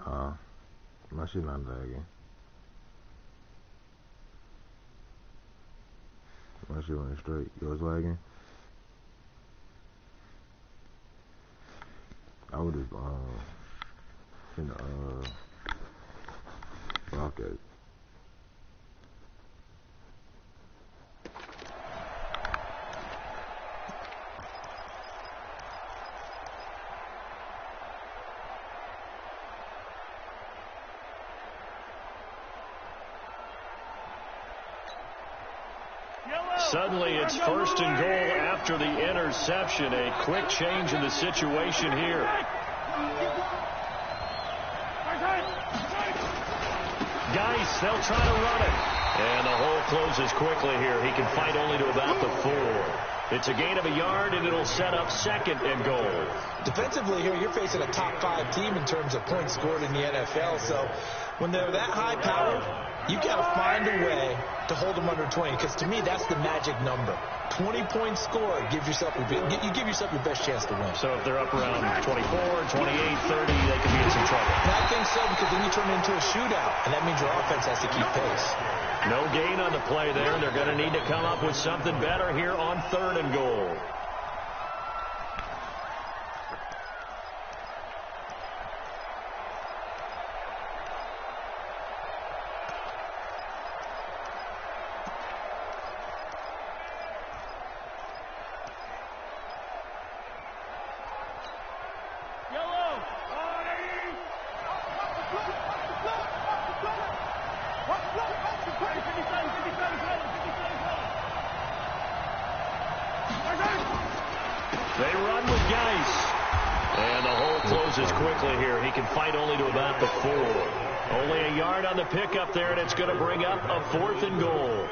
My shit not lagging. My shit went straight. Yours lagging? I would have block it. Suddenly, it's first and goal after the interception. A quick change in the situation here. Geis, they'll try to run it. And the hole closes quickly here. He can fight only to about the 4. It's a gain of a yard, and it'll set up second and goal. Defensively here, you're facing a top-5 team in terms of points scored in the NFL. So when they're that high-powered, you got to find a way to hold them under 20, because to me, that's the magic number. 20 points scored, you give yourself your best chance to win. So if they're up around 24, 28, 30, they could be in some trouble. And I think so, because then you turn it into a shootout, and that means your offense has to keep pace. No gain on the play there. They're going to need to come up with something better here on 3rd and goal. They run with Geis. And the hole closes quickly here. He can fight only to about the 4. Only a yard on the pickup there, and it's going to bring up a 4th and goal.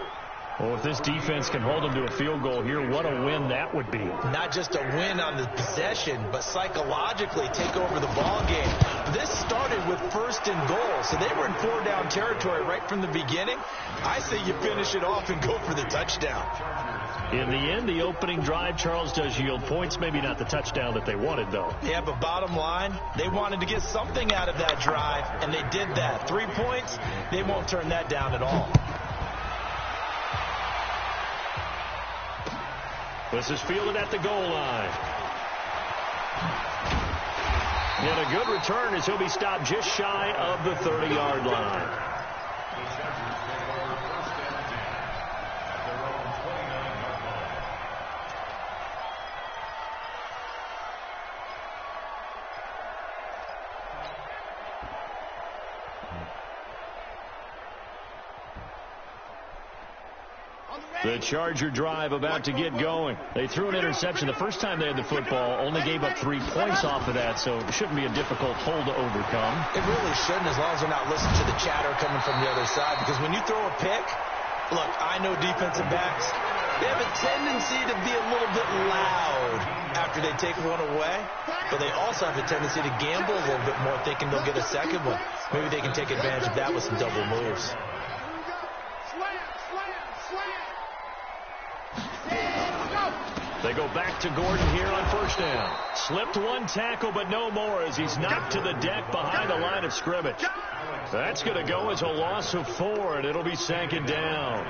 Well, if this defense can hold them to a field goal here, what a win that would be. Not just a win on the possession, but psychologically take over the ball game. This started with 1st and goal, so they were in 4-down territory right from the beginning. I say you finish it off and go for the touchdown. In the end, the opening drive, Charles, does yield points. Maybe not the touchdown that they wanted, though. Yeah, but bottom line, they wanted to get something out of that drive, and they did that. 3 points, they won't turn that down at all. This is fielded at the goal line. And a good return as he'll be stopped just shy of the 30-yard line. The Charger drive about to get going. They threw an interception the first time they had the football, only gave up 3 points off of that, so it shouldn't be a difficult hole to overcome. It really shouldn't, as long as they're not listening to the chatter coming from the other side, because when you throw a pick, look, I know defensive backs, they have a tendency to be a little bit loud after they take one away, but they also have a tendency to gamble a little bit more, thinking they'll get a second one. Maybe they can take advantage of that with some double moves. They go back to Gordon here on 1st down. Slipped one tackle, but no more as he's knocked to the deck behind the line of scrimmage. That's going to go as a loss of 4, and it'll be 2nd down.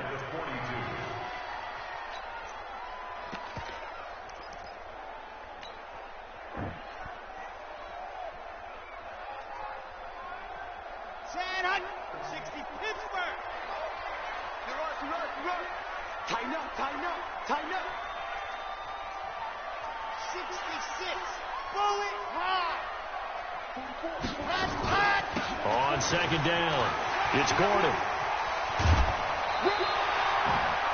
Tighten up. 66. Bullet high. On 2nd down, it's Gordon.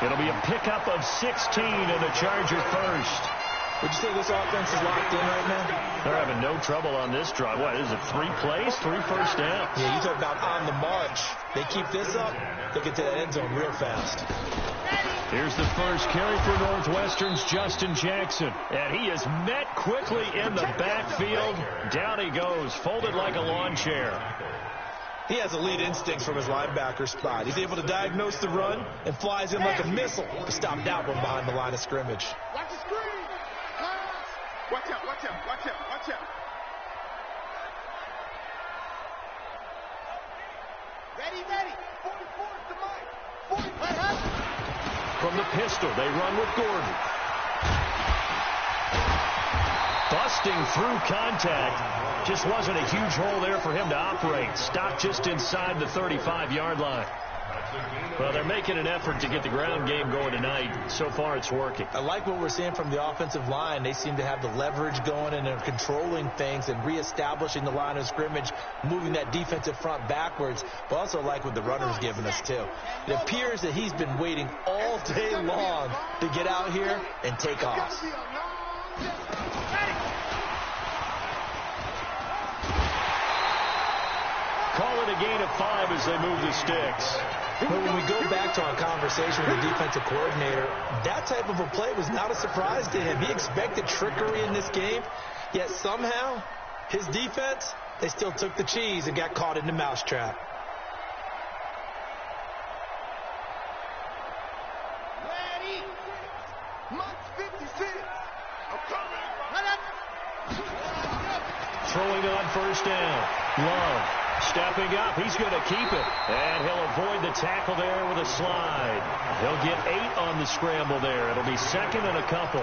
It'll be a pickup of 16 and the Charger first. Would you say this offense is locked in right now? They're having no trouble on this drive. What is it, 3 plays, 3 first downs? Yeah, you talk about on the march. They keep this up, they get to that end zone real fast. Here's the first carry for Northwestern's Justin Jackson. And he is met quickly in the backfield. Down he goes, folded like a lawn chair. He has elite instincts from his linebacker spot. He's able to diagnose the run and flies in like a missile to stop that one behind the line of scrimmage. Watch the screen. Watch out. Ready. 44 to Mike. 45. From the pistol, they run with Gordon. Busting through contact. Just wasn't a huge hole there for him to operate. Stopped just inside the 35-yard line. Well, they're making an effort to get the ground game going tonight. So far, it's working. I like what we're seeing from the offensive line. They seem to have the leverage going, and they're controlling things and reestablishing the line of scrimmage, moving that defensive front backwards. But also like what the runner's giving us, too. It appears that he's been waiting all day long to get out here and take off. Call it a gain of 5 as they move the sticks. But when we go back to our conversation with the defensive coordinator, that type of a play was not a surprise to him. He expected trickery in this game, yet somehow his defense, they still took the cheese and got caught in the mousetrap. Ready. Mike 56. I'm coming. Run up. Throwing on first down. Love. Stepping up, he's going to keep it. And he'll avoid the tackle there with a slide. He'll get 8 on the scramble there. It'll be second and a couple.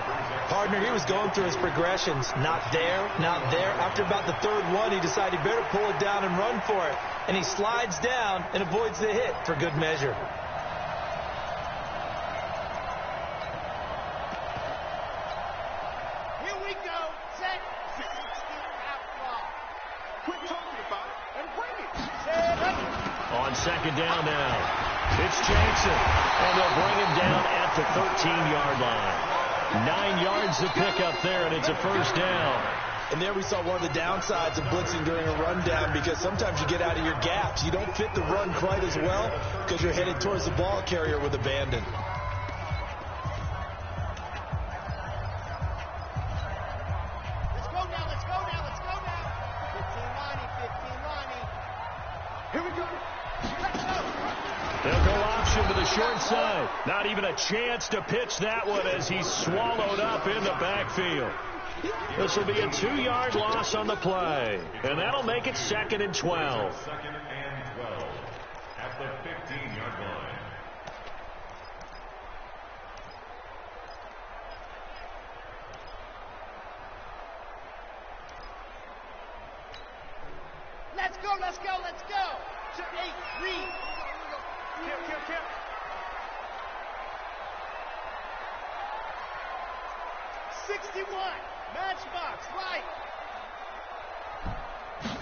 Partner, he was going through his progressions. Not there, not there. After about the third one, he decided he better pull it down and run for it. And he slides down and avoids the hit for good measure. Here we go. Set. 60 outlaw. Quit talking about it and bring it. Set up. On second down now, it's Jackson. And they'll bring him down at the 13-yard line. 9 yards to pick up there, and it's a first down. And there we saw one of the downsides of blitzing during a rundown, because sometimes you get out of your gaps. You don't fit the run quite as well because you're headed towards the ball carrier with abandon. Let's go now. 15 Lonnie. Here we go. Let's go. They'll go option to the short side. Not even a chance to pitch that one as he's swallowed up in the backfield. This will be a 2-yard loss on the play. And that'll make it second and 12. Second and 12 at the 15-yard line. Let's go. 8, read. Kill. 61. Matchbox, right.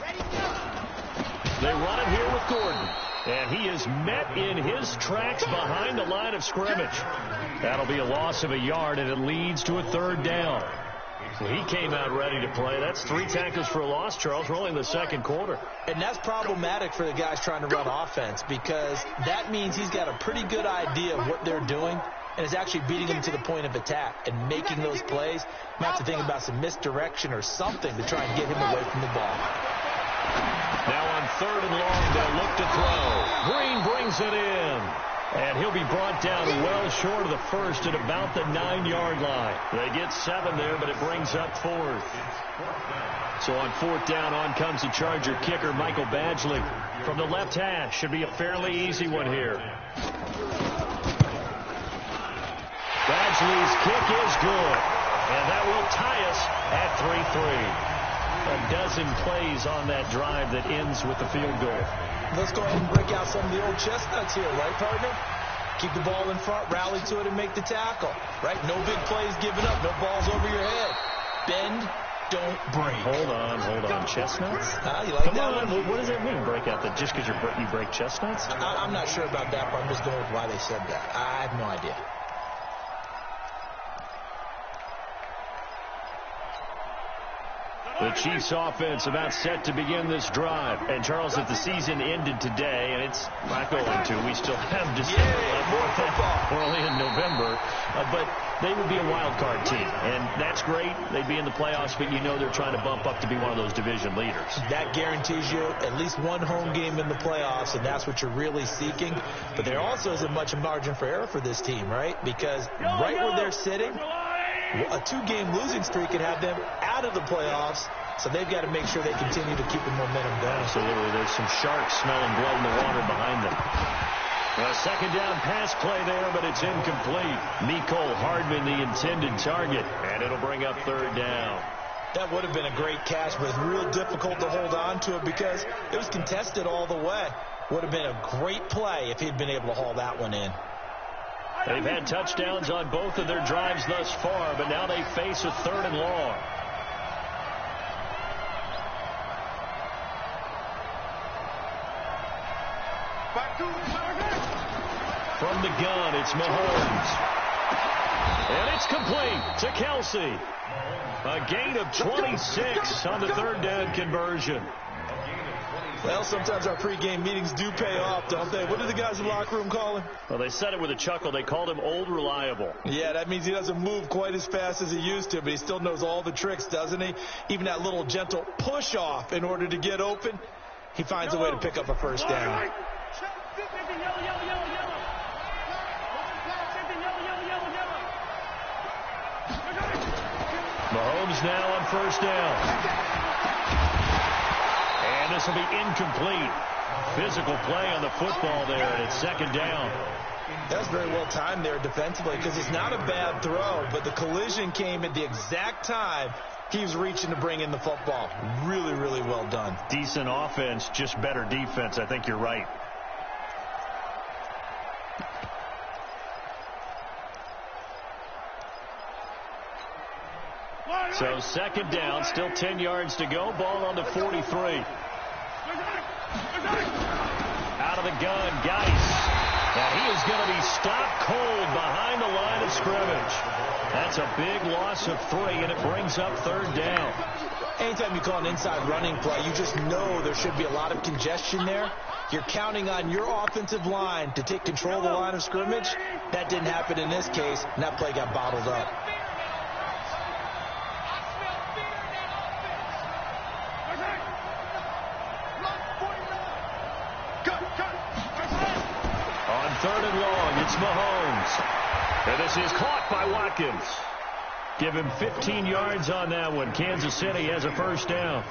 Ready, go. They run it here with Gordon. And he is met in his tracks behind the line of scrimmage. That'll be a loss of a yard, and it leads to a third down. He came out ready to play. That's 3 tackles for a loss, Charles. We're only in the second quarter. And that's problematic for the guys trying to run offense, because that means he's got a pretty good idea of what they're doing and is actually beating them to the point of attack and making those plays. You might have to think about some misdirection or something to try and get him away from the ball. Now on third and long, they'll look to throw. Green brings it in. And he'll be brought down well short of the first at about the 9-yard line. They get 7 there, but it brings up 4th. So on 4th down, on comes the Charger kicker, Michael Badgley. From the left hash, should be a fairly easy one here. Badgley's kick is good. And that will tie us at 3-3. A dozen plays on that drive that ends with the field goal. Let's go ahead and break out some of the old chestnuts here, right, partner? Keep the ball in front, rally to it, and make the tackle, right? No big plays given up, no balls over your head. Bend, don't break. Hold on. Chestnuts? You like Come that on. one? What does that mean, break out? That just because you break chestnuts? I'm not sure about that, but I'm just going with why they said that. I have no idea. The Chiefs offense about set to begin this drive. And Charles, if the season ended today, and it's not going to, we still have December left. We're only in November. But they would be a wild card team. And that's great. They'd be in the playoffs, but you know they're trying to bump up to be one of those division leaders. That guarantees you at least one home game in the playoffs, and that's what you're really seeking. But there also isn't much margin for error for this team, right? Because right where they're sitting, a 2-game losing streak could have them out of the playoffs So they've got to make sure they continue to keep the momentum going. Absolutely. There's some sharks smelling blood in the water behind them. A second down pass play there, but it's incomplete. Mecole Hardman, the intended target, and it'll bring up third down. That would have been a great catch, but it's real difficult to hold on to it because it was contested all the way. Would have been a great play if he'd been able to haul that one in. They've had touchdowns on both of their drives thus far, but now they face a third and long. From the gun, it's Mahomes. And it's complete to Kelce. A gain of 26 on the third down conversion. Well, sometimes our pregame meetings do pay off, don't they? What did the guys in the locker room call him? Well, they said it with a chuckle. They called him Old Reliable. Yeah, that means he doesn't move quite as fast as he used to, but he still knows all the tricks, doesn't he? Even that little gentle push-off in order to get open, he finds a way to pick up a first down. Mahomes now on first down. And this will be incomplete. Physical play on the football there, and it's second down. That's very well timed there defensively because it's not a bad throw, but the collision came at the exact time he was reaching to bring in the football. Really, really well done. Decent offense, just better defense. I think you're right. So second down, still 10 yards to go. Ball on the 43. Out of the gun, Geis. Now he is going to be stopped cold behind the line of scrimmage. That's a big loss of 3, and it brings up third down. Anytime you call an inside running play, you just know there should be a lot of congestion there. You're counting on your offensive line to take control of the line of scrimmage. That didn't happen in this case, and that play got bottled up. Third and long, it's Mahomes. And this is caught by Watkins. Give him 15 yards on that one. Kansas City has a first down.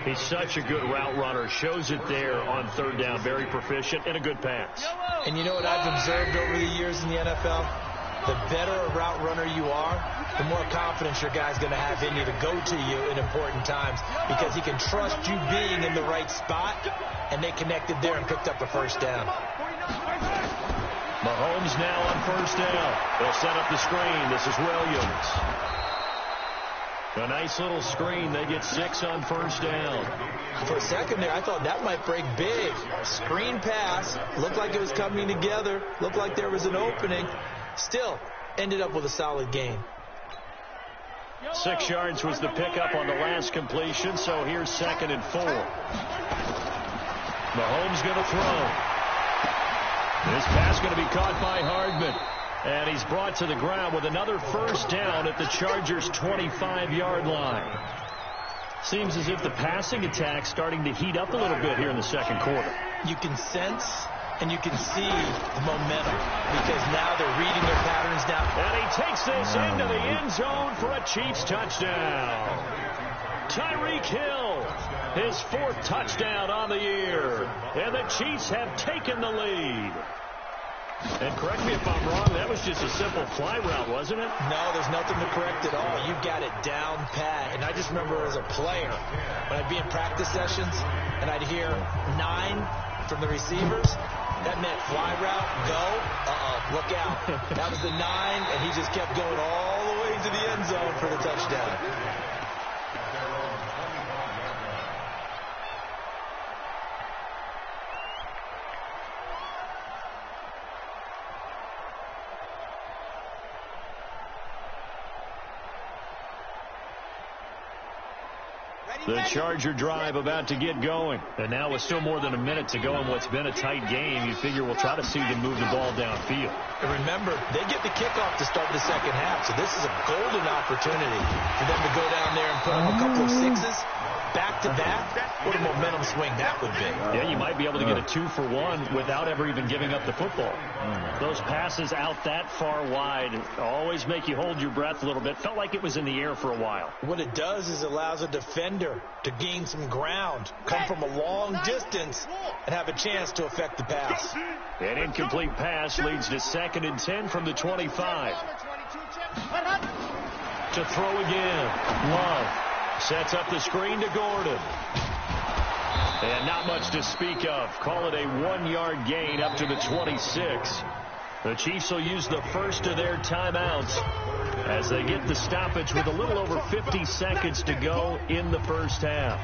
He's such a good route runner. Shows it there on third down. Very proficient and a good pass. And you know what I've observed over the years in the NFL? The better a route runner you are, the more confidence your guy's going to have in you to go to you in important times because he can trust you being in the right spot, and they connected there and picked up a first down. Mahomes now on first down. They'll set up the screen. This is Williams. A nice little screen. They get 6 on first down. For a second there, I thought that might break big. Screen pass. Looked like it was coming together. Looked like there was an opening. Still, ended up with a solid gain. 6 yards was the pickup on the last completion, so here's 2nd and 4. Mahomes going to throw. This pass going to be caught by Hardman. And he's brought to the ground with another first down at the Chargers' 25-yard line. Seems as if the passing attack's starting to heat up a little bit here in the second quarter. You can sense and you can see the momentum because now they're reading their patterns now. And he takes this into the end zone for a Chiefs touchdown. Tyreek Hill, his 4th touchdown on the year. And the Chiefs have taken the lead. And correct me if I'm wrong, that was just a simple fly route, wasn't it? No, there's nothing to correct at all. You got it down pat. And I just remember as a player, when I'd be in practice sessions and I'd hear 9 from the receivers, that meant fly route, go, look out. That was the 9, and he just kept going all the way to the end zone for the touchdown. The Charger drive about to get going. And now with still more than a minute to go in what's been a tight game, you figure we'll try to see them move the ball downfield. And remember, they get the kickoff to start the second half, so this is a golden opportunity for them to go down there and put up a couple of 6s back-to-back. What a momentum swing that would be. Yeah, you might be able to get a 2-for-1 without ever even giving up the football. Those passes out that far wide always make you hold your breath a little bit. Felt like it was in the air for a while. What it does is allows a defender to gain some ground, come from a long distance, and have a chance to affect the pass. An incomplete pass leads to 2nd and 10 from the 25. To throw again. Love sets up the screen to Gordon. And not much to speak of. Call it a 1-yard gain up to the 26. The Chiefs will use the first of their timeouts as they get the stoppage with a little over 50 seconds to go in the first half.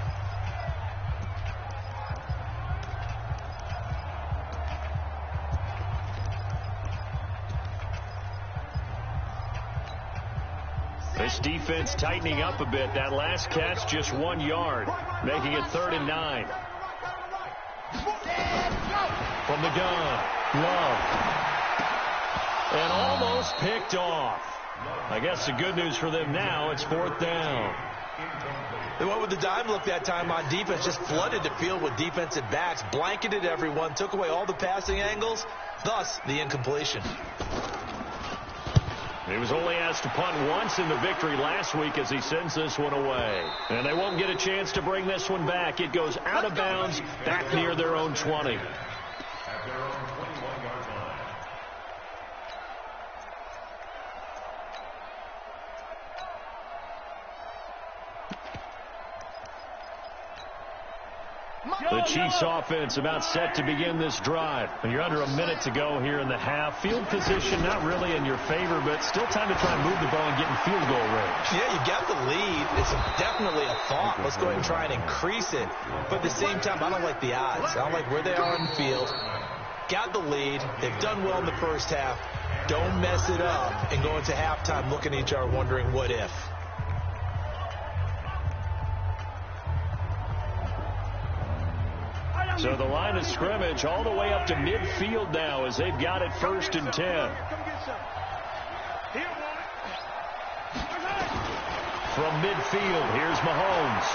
This defense tightening up a bit. That last catch, just 1 yard, making it 3rd and 9. From the gun, Love. And almost picked off. I guess the good news for them now, it's 4th down. They went with the dime look that time on defense, just flooded the field with defensive backs, blanketed everyone, took away all the passing angles, thus the incompletion. He was only asked to punt once in the victory last week as he sends this one away. And they won't get a chance to bring this one back. It goes out of bounds back near their own 20. At their own 21-yard line. The Chiefs offense about set to begin this drive. And you're under a minute to go here in the half. Field position not really in your favor, but still time to try and move the ball and get in field goal range. Yeah, you got the lead. It's definitely a thought. Let's go ahead and try and increase it. But at the same time, I don't like the odds. I don't like where they are on the field. Got the lead. They've done well in the first half. Don't mess it up and go into halftime looking at each other wondering what if. So the line of scrimmage all the way up to midfield now as they've got it 1st and 10. From midfield, here's Mahomes.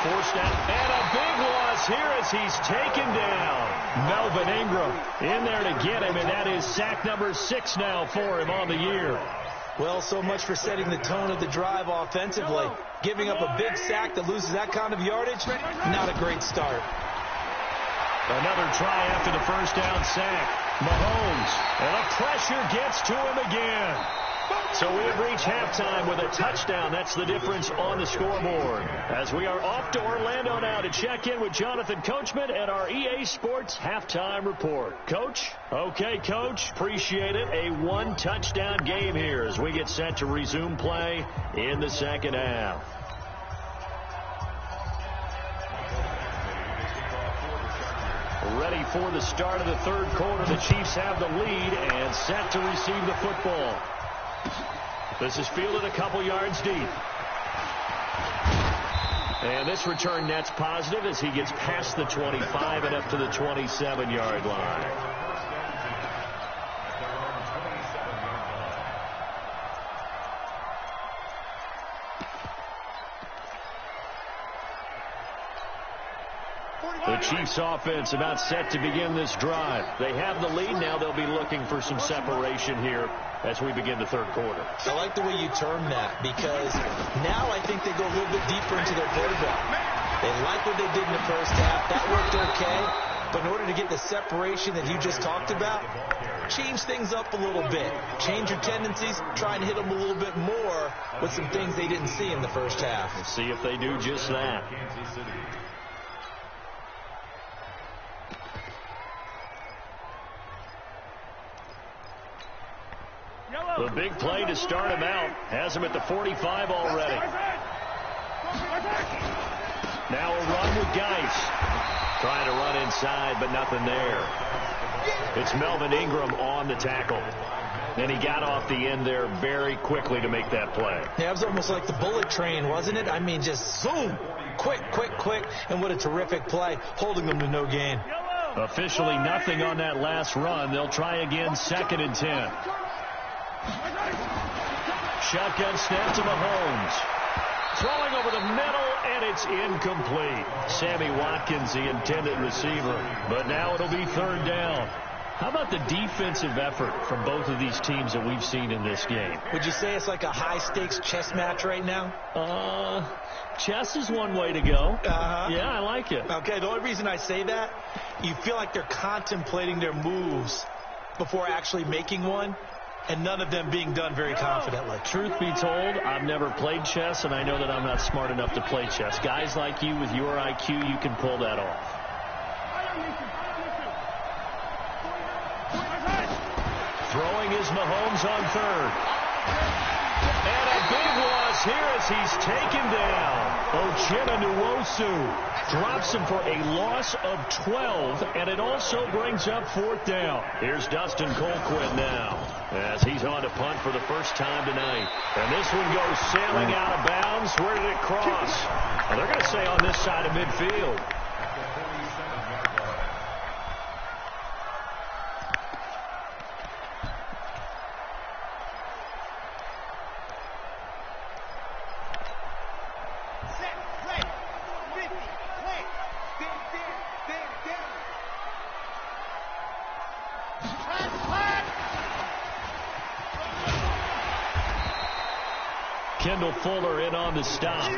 Forced out, and a big loss here as he's taken down. Melvin Ingram in there to get him, and that is sack number 6 now for him on the year. Well, so much for setting the tone of the drive offensively. Giving up a big sack that loses that kind of yardage, not a great start. Another try after the first down sack. Mahomes, and the pressure gets to him again. So we have reached halftime with a touchdown. That's the difference on the scoreboard. As we are off to Orlando now to check in with Jonathan Coachman and our EA Sports halftime report. Coach? Okay, Coach. Appreciate it. A 1-touchdown game here as we get set to resume play in the second half. Ready for the start of the third quarter. The Chiefs have the lead and set to receive the football. This is fielded a couple yards deep. And this return net's positive as he gets past the 25 and up to the 27-yard line. The Chiefs offense about set to begin this drive. They have the lead now. They'll be looking for some separation here as we begin the third quarter. I like the way you term that because now I think they go a little bit deeper into their playbook. They like what they did in the first half. That worked okay. But in order to get the separation that you just talked about, change things up a little bit. Change your tendencies. Try and hit them a little bit more with some things they didn't see in the first half. We'll see if they do just that. The big play to start him out has him at the 45 already. Now a run with Geis. Trying to run inside, but nothing there. It's Melvin Ingram on the tackle. And he got off the end there very quickly to make that play. Yeah, it was almost like the bullet train, wasn't it? I mean, just zoom. Quick, quick, quick. And what a terrific play, holding them to no gain. Officially nothing on that last run. They'll try again, 2nd and 10. Shotgun snap to Mahomes. Throwing over the middle, and it's incomplete. Sammy Watkins, the intended receiver, but now it'll be third down. How about the defensive effort from both of these teams that we've seen in this game? Would you say it's like a high-stakes chess match right now? Chess is one way to go. Yeah, I like it. Okay, the only reason I say that, you feel like they're contemplating their moves before actually making one, and none of them being done very confidently. Truth be told, I've never played chess, and I know that I'm not smart enough to play chess. Guys like you with your IQ, you can pull that off. Throwing is Mahomes on third. And a big loss here as he's taken down. Uchenna Nwosu drops him for a loss of 12, and it also brings up fourth down. Here's Dustin Colquitt now as he's on to punt for the first time tonight. And this one goes sailing out of bounds. Where did it cross? Well, they're going to say on this side of midfield. Kendall Fuller in on the stop.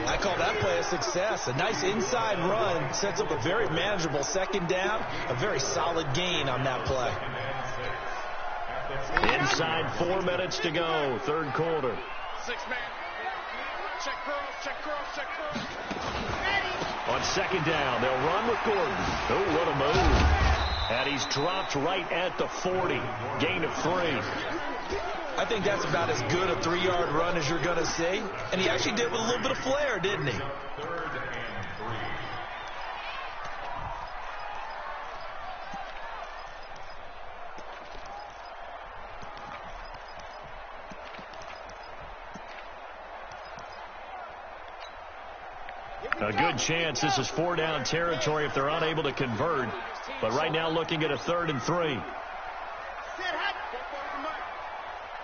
I call that play a success. A nice inside run sets up a very manageable second down. A very solid gain on that play. Inside 4 minutes to go, third quarter. 6-man. Check curls, check curls. On second down, they'll run with Gordon. Oh, what a move. And he's dropped right at the 40. Gain of 3. I think that's about as good a 3-yard run as you're going to see. And he actually did with a little bit of flair, didn't he? A good chance this is 4-down territory if they're unable to convert. But right now looking at a 3rd and 3.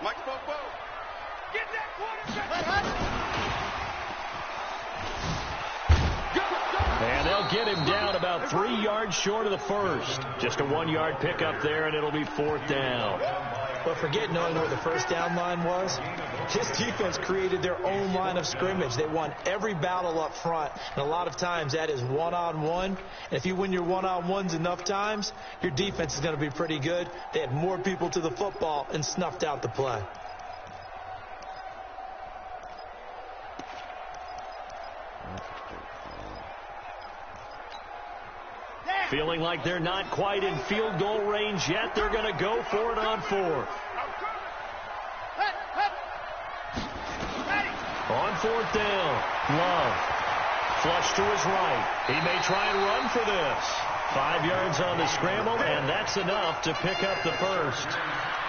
Mike Bobo. Get that quarterback. And they'll get him down about 3 yards short of the first. Just a 1-yard pickup there, and it'll be 4th down. But forget knowing where the first down line was. His defense created their own line of scrimmage. They won every battle up front, and a lot of times that is one-on-one. And if you win your one-on-ones enough times, your defense is going to be pretty good. They had more people to the football and snuffed out the play. Feeling like they're not quite in field goal range yet. They're going to go for it on 4th. On 4th down, Love. Flush to his right. He may try and run for this. 5 yards on the scramble, and that's enough to pick up the first.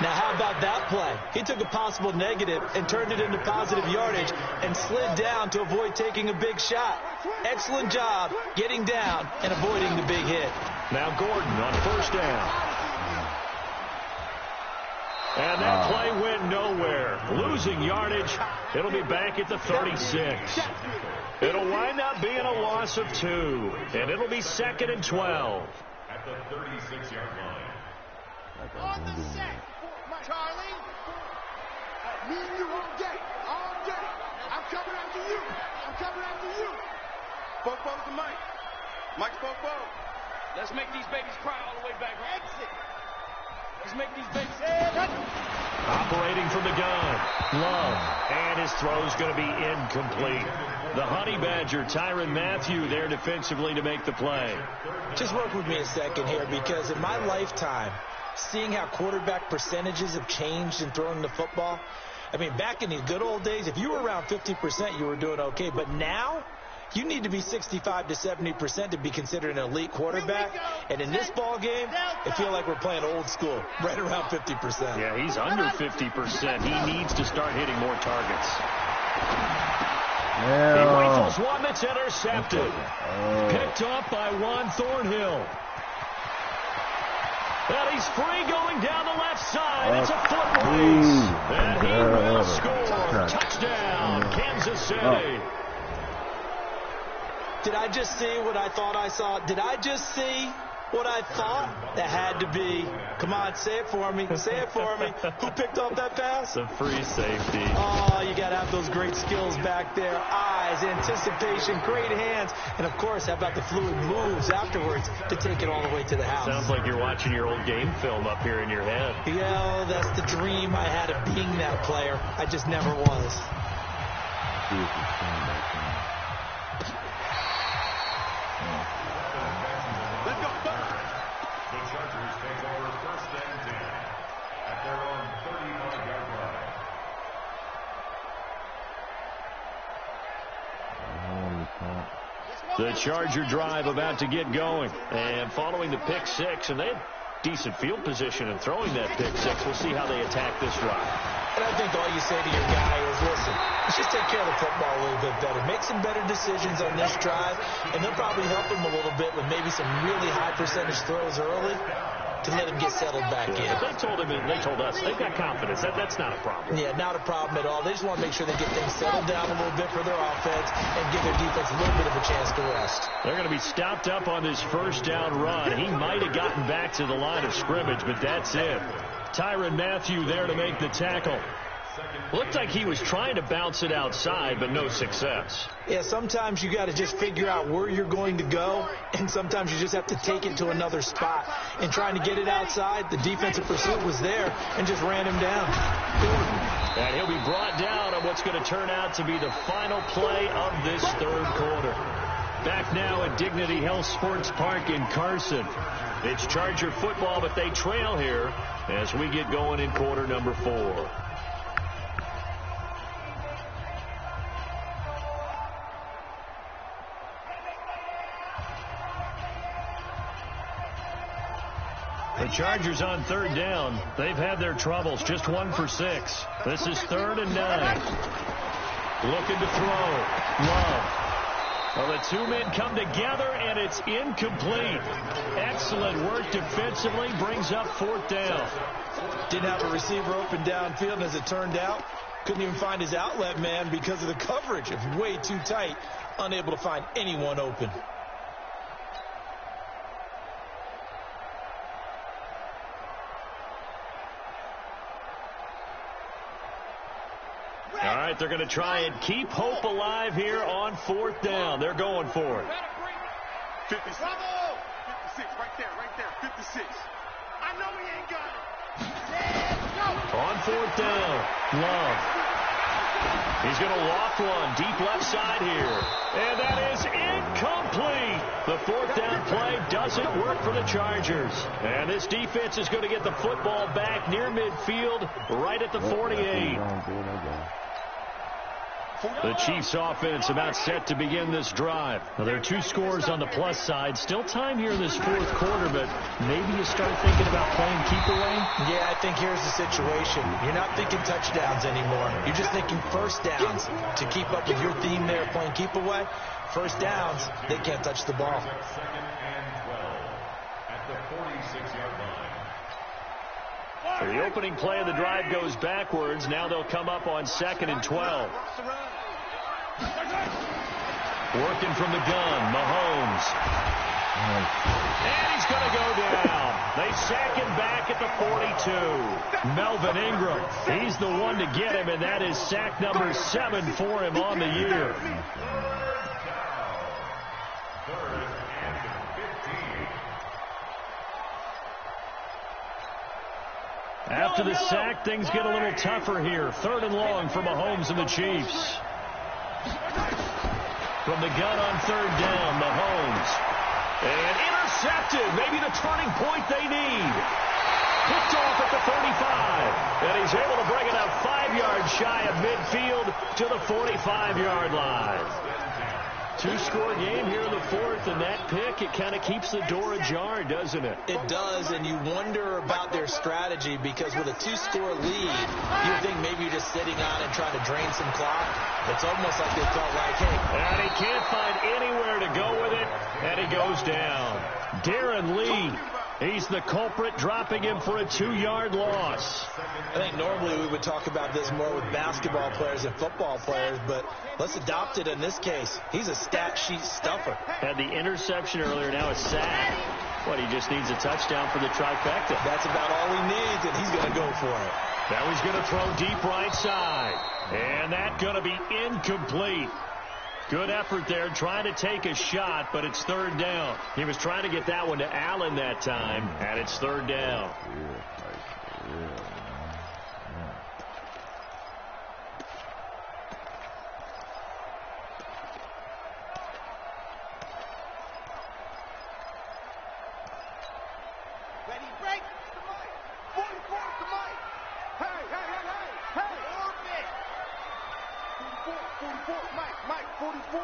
Now, how about that play? He took a possible negative and turned it into positive yardage and slid down to avoid taking a big shot. Excellent job getting down and avoiding the big hit. Now Gordon on 1st down. And that play went nowhere. Losing yardage. It'll be back at the 36. It'll wind up being a loss of 2. And it'll be 2nd and 12. At the 36-yard line. On the set. Charlie. Me and you all day. All day. I'm coming after you. I'm coming after you. Bobo's the mic. Mike's Bobo. Let's make these babies cry all the way back. Exit. Let's make these babies Operating from the gun. Love. And his throw's going to be incomplete. The Honey Badger, Tyrann Mathieu, there defensively to make the play. Just work with me a second here, because in my lifetime, seeing how quarterback percentages have changed in throwing the football, I mean, back in the good old days, if you were around 50%, you were doing okay. But now, you need to be 65 to 70% to be considered an elite quarterback. And in this ball game, I feel like we're playing old school, right around 50%. Yeah, he's under 50%. He needs to start hitting more targets. Yeah. He rifles one that's intercepted. Picked up by Juan Thornhill. And he's free going down the left side. It's a foot race. And he will score. Touchdown, Kansas City. Did I just see what I thought I saw? Did I just see what I thought? That had to be. Come on, say it for me. Say it for me. Who picked off that pass? The free safety. Oh, you got to have those great skills back there. Eyes, anticipation, great hands. And, of course, how about the fluid moves afterwards to take it all the way to the house? Sounds like you're watching your old game film up here in your head. Yeah, that's the dream I had of being that player. I just never was. Let's go. The Chargers take over 1st and 10 at their own 35-yard line. The Charger drive about to get going. And following the pick six, and they had decent field position in throwing that pick six. We'll see how they attack this drive. And I think all you say to your guy is, listen, let's just take care of the football a little bit better. Make some better decisions on this drive, and they'll probably help him a little bit with maybe some really high percentage throws early to let him get settled back in. They told him, and they told us, they've got confidence. That's not a problem. Yeah, not a problem at all. They just want to make sure they get things settled down a little bit for their offense and give their defense a little bit of a chance to rest. They're going to be stopped up on this first down run. He might have gotten back to the line of scrimmage, but that's it. Tyrann Mathieu there to make the tackle. Looked like he was trying to bounce it outside, but no success. Yeah, sometimes you got to just figure out where you're going to go, and sometimes you just have to take it to another spot. And trying to get it outside, the defensive pursuit was there and just ran him down. And he'll be brought down on what's going to turn out to be the final play of this third quarter. Back now at Dignity Health Sports Park in Carson. It's Charger football, but they trail here as we get going in quarter number 4. The Chargers on third down. They've had their troubles. Just 1 for 6. This is 3rd and 9. Looking to throw. Love. Well, the two men come together, and it's incomplete. Excellent work defensively. Brings up 4th down. Didn't have a receiver open downfield, and as it turned out, couldn't even find his outlet man because of the coverage. It was way too tight. Unable to find anyone open. All right, they're going to try and keep hope alive here on 4th down. They're going for it. 56 right there, 56. I know he ain't got it. On 4th down, Love. He's going to loft one deep left side here. And that is incomplete. The 4th down play doesn't work for the Chargers. And this defense is going to get the football back near midfield, right at the 48. The Chiefs offense about set to begin this drive. Now, there are 2 scores on the plus side. Still time here in this 4th quarter, but maybe you start thinking about playing keep away? Yeah, I think here's the situation. You're not thinking touchdowns anymore. You're just thinking first downs to keep up with your theme there, playing keep away. First downs, they can't touch the ball. 2nd and 12 at the 46-yard line. So the opening play of the drive goes backwards. Now they'll come up on 2nd and 12. Working from the gun, Mahomes. And he's going to go down. They sack him back at the 42. Melvin Ingram, he's the one to get him, and that is sack number 7 for him on the year. After the sack, things get a little tougher here. 3rd and long for Mahomes and the Chiefs. From the gun on 3rd down, Mahomes. And intercepted. Maybe the turning point they need. Picked off at the 35. And he's able to bring it up 5 yards shy of midfield to the 45-yard line. 2-score game here in the 4th, and that pick, it kind of keeps the door ajar, doesn't it? It does, and you wonder about their strategy because with a 2-score lead, you think maybe you're just sitting on and trying to drain some clock. It's almost like they felt like, hey. And he can't find anywhere to go with it, and he goes down. Darren Lee He's the culprit, dropping him for a 2-yard loss. I think normally we would talk about this more with basketball players and football players, but let's adopt it in this case. He's a stat sheet stuffer. Had the interception earlier, now a sack. What, he just needs a touchdown for the trifecta. That's about all he needs, and he's going to go for it. Now he's going to throw deep right side. And that's going to be incomplete. Good effort there, trying to take a shot, but it's 3rd down. He was trying to get that one to Allen that time, and it's 3rd down. Ready, break. 44 to Mike. Hey. Orbit. 44, Mike, 44.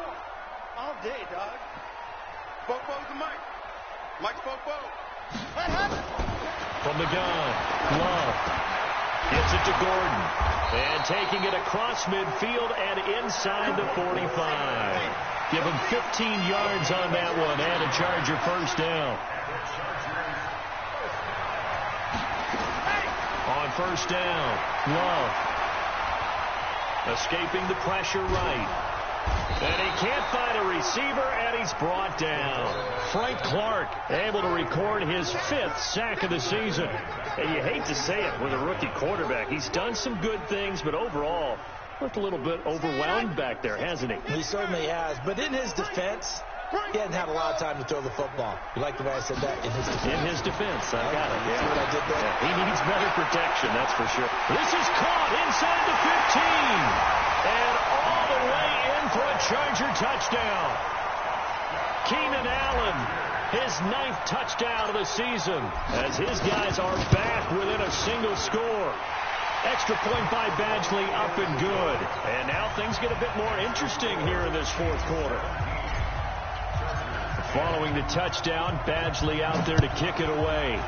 All day, dog. Bobo's to Mike. Mike's Bobo. From the gun, Love gets it to Gordon. And taking it across midfield and inside the 45. Give him 15 yards on that one and a Charger 1st down. On 1st down, Love escaping the pressure right. And he can't find a receiver, and he's brought down. Frank Clark able to record his 5th sack of the season. And you hate to say it with a rookie quarterback. He's done some good things, but overall, looked a little bit overwhelmed back there, hasn't he? He certainly has. But in his defense, he hadn't had a lot of time to throw the football. You like the way I said that? In his defense. In his defense. I got it. See what I did there? Yeah, he needs better protection, that's for sure. This is caught inside the 15. And all the way in for a Charger touchdown. Keenan Allen, his 9th touchdown of the season, as his guys are back within a single score. Extra point by Badgley, up and good. And now things get a bit more interesting here in this 4th quarter. Following the touchdown, Badgley out there to kick it away.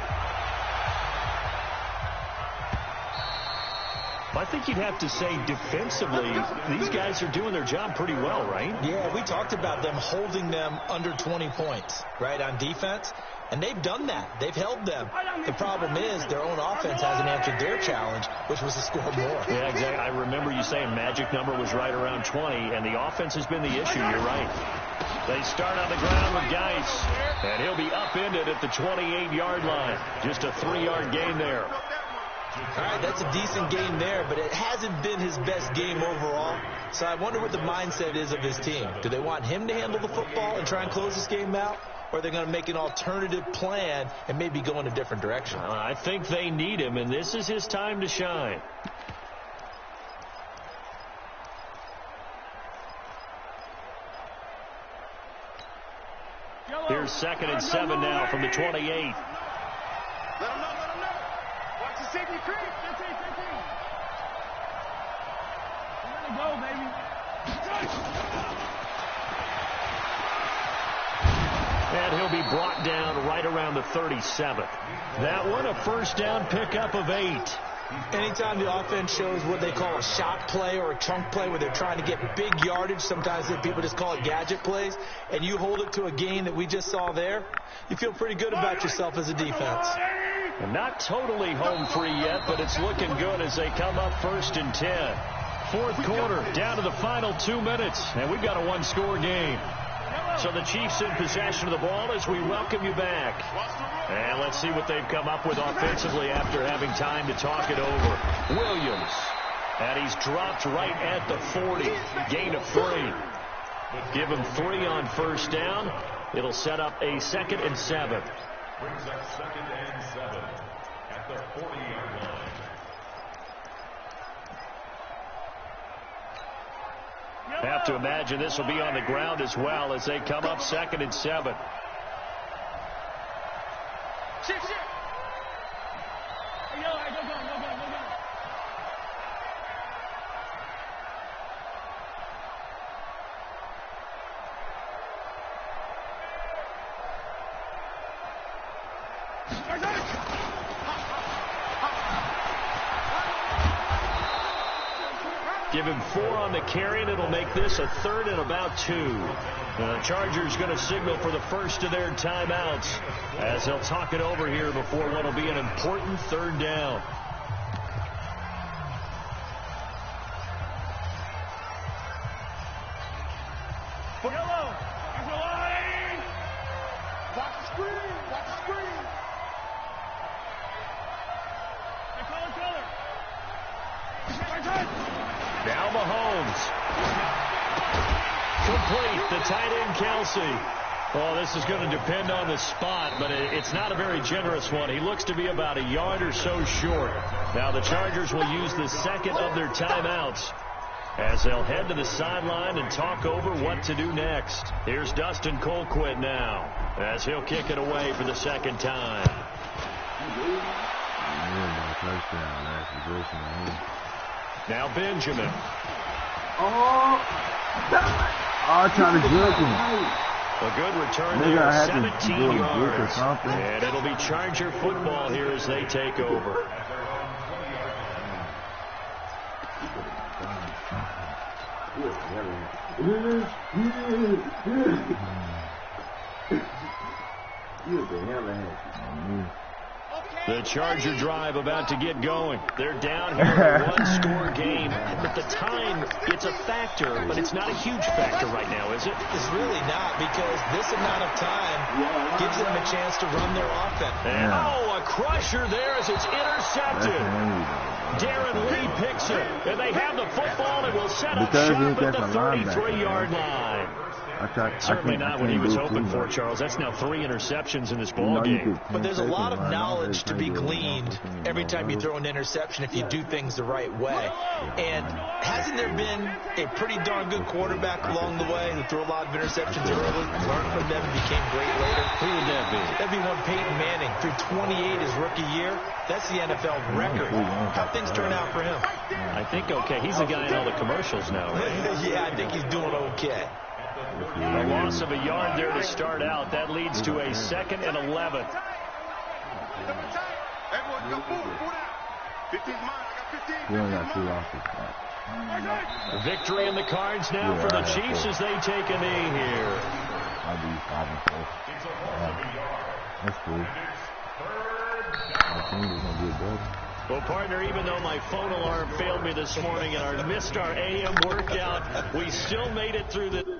I think you'd have to say defensively, these guys are doing their job pretty well, right? Yeah, we talked about them holding them under 20 points, right, on defense. And they've done that. They've held them. The problem is their own offense hasn't answered their challenge, which was to score more. Yeah, exactly. I remember you saying magic number was right around 20, and the offense has been the issue. You're right. They start on the ground with Geis, and he'll be upended at the 28-yard line. Just a 3-yard gain there. All right, that's a decent game there, but it hasn't been his best game overall. So I wonder what the mindset is of his team. Do they want him to handle the football and try and close this game out? Or are they going to make an alternative plan and maybe go in a different direction? I think they need him, and this is his time to shine. Here's 2nd and 7 now from the 28. Let him know. Watch the safety creep. 15. Let it go, baby. And he'll be brought down right around the 37th. That one, a 1st down pickup of 8. Anytime the offense shows what they call a shot play or a chunk play where they're trying to get big yardage, sometimes people just call it gadget plays, and you hold it to a gain that we just saw there, you feel pretty good about yourself as a defense. And not totally home free yet, but it's looking good as they come up 1st and 10. 4th quarter, down to the final 2 minutes, and we've got a 1-score game. So the Chiefs in possession of the ball as we welcome you back. And let's see what they've come up with offensively after having time to talk it over. Williams. And he's dropped right at the 40. Gain of 3. Give him 3 on 1st down. It'll set up a 2nd and 7. Brings up 2nd and 7 at the 40-yard line. Have to imagine this will be on the ground as well as they come up 2nd and 7. Shift. Go. Give him 4 on the carry, and it'll make this a 3rd and about 2. The Chargers going to signal for the first of their timeouts as they'll talk it over here before what will be an important 3rd down. Yellow. Watch the screen. Watch the screen. Now Mahomes. Complete. The tight end, Kelsey. Oh, this is going to depend on the spot, but it's not a very generous one. He looks to be about a yard or so short. Now the Chargers will use the second of their timeouts as they'll head to the sideline and talk over what to do next. Here's Dustin Colquitt now as he'll kick it away for the second time. Now Benjamin. Oh, trying to jerk him. A good return there, 17 yards. And it'll be Charger football here as they take over. The Charger drive about to get going. They're down here in a one-score game. But the time, it's a factor, but it's not a huge factor right now, is it? It's really not, because this amount of time gives them a chance to run their offense. And a crusher there as it's intercepted. Darren Lee picks it, and they have the football and will set up shop at the 33-yard line. Certainly not what he was hoping for, Charles. That's now 3 interceptions in this ball game. But there's a lot of knowledge to be gleaned every time you throw an interception if you do things the right way. And hasn't there been a pretty darn good quarterback along the way who threw a lot of interceptions early, learned from them, and became great later? Who would that be? That'd be one Peyton Manning. Threw 28 his rookie year. That's the NFL record. How things turn out for him? I think okay. He's the guy in all the commercials now, right? Yeah, I think he's doing okay. A loss of a yard there to start out. That leads to a 2nd and 11. Everyone go forward. 15's mine. I got 15. We only got 2 losses. Victory in the cards now for the Chiefs as they take a knee here. I'll be 5 and 4. That's cool. My team is going to be better. Well, partner, even though my phone alarm failed me this morning and I missed our AM workout, we still made it through the